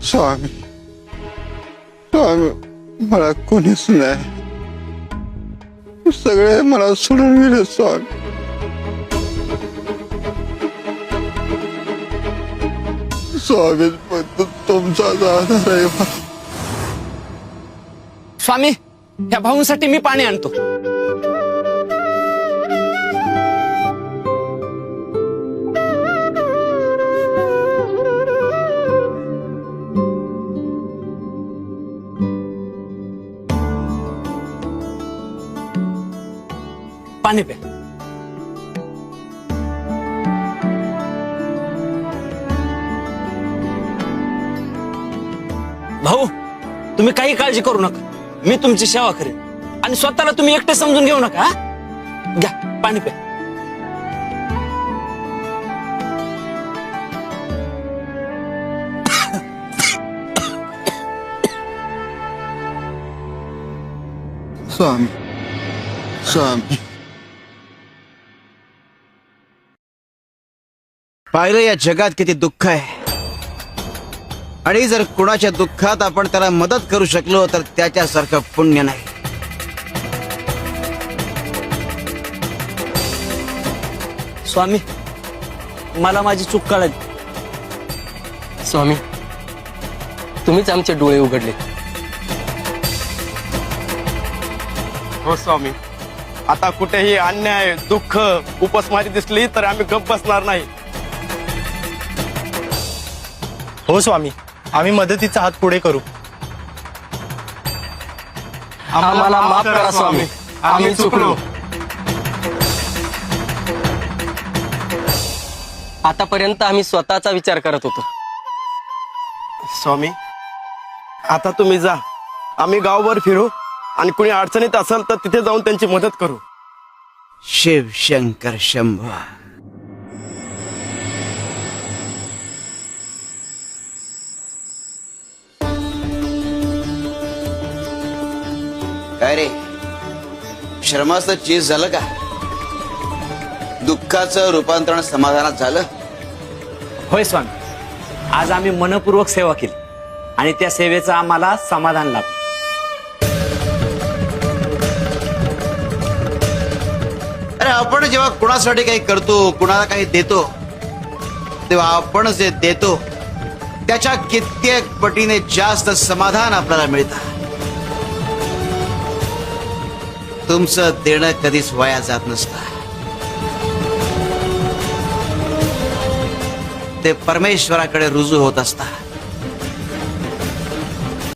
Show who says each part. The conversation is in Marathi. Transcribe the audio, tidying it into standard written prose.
Speaker 1: स्वामी स्वामी मला कोणीच नाही, सगळे मला सोडून गेले स्वामी. स्वामी फक्त तुमचाच आधार आहे.
Speaker 2: स्वामी, ह्या भाऊंसाठी मी पाणी आणतो. पाणी प्या. भाऊ, तुम्ही काही काळजी करू नका, मी तुमची सेवा करेन. आणि स्वतःला तुम्ही एकटे समजून घेऊ नका. घ्या पाणी प्या.
Speaker 1: स्वामी स्वामी
Speaker 3: पाहिलं या जगात किती दुःख आहे, आणि जर कुणाच्या दुःखात आपण त्याला मदत करू शकलो तर त्याच्यासारखं पुण्य नाही.
Speaker 2: स्वामी, मला माझी चूक कळली.
Speaker 4: स्वामी, तुम्हीच आमचे डोळे उघडले.
Speaker 5: हो स्वामी, आता कुठेही अन्याय, दुःख, उपासमारी दिसली तर आम्ही गप्प बसणार नाही.
Speaker 6: हो स्वामी, आम्ही मदतीचा हात पुढे करू.
Speaker 4: आम्हाला माफ करा स्वामी, आम्ही चुकलो. आतापर्यंत आम्ही स्वतःचा विचार करत होतो.
Speaker 5: स्वामी, आता तुम्ही जा, आम्ही गावभर फिरू आणि कुणी अडचणीत असेल तर तिथे जाऊन त्यांची मदत करू.
Speaker 3: शिव शंकर शंभो. काय रे, श्रमाचं चीज झालं का? दुःखाचं रूपांतरण समाधानात झालं?
Speaker 2: होय स्वामी, आज आम्ही मनपूर्वक सेवा केली आणि त्या सेवेचं आम्हाला समाधान लाभलं.
Speaker 3: अरे आपण जेव्हा कुणासाठी काही करतो, कुणाला काही देतो, तेव्हा आपण जे देतो त्याच्या कित्येक पटीने जास्त समाधान आपल्याला मिळतं. तुमचं देणं कधीच वाया जात नसतं. ते परमेश्वराकडे रुजू होत असतं.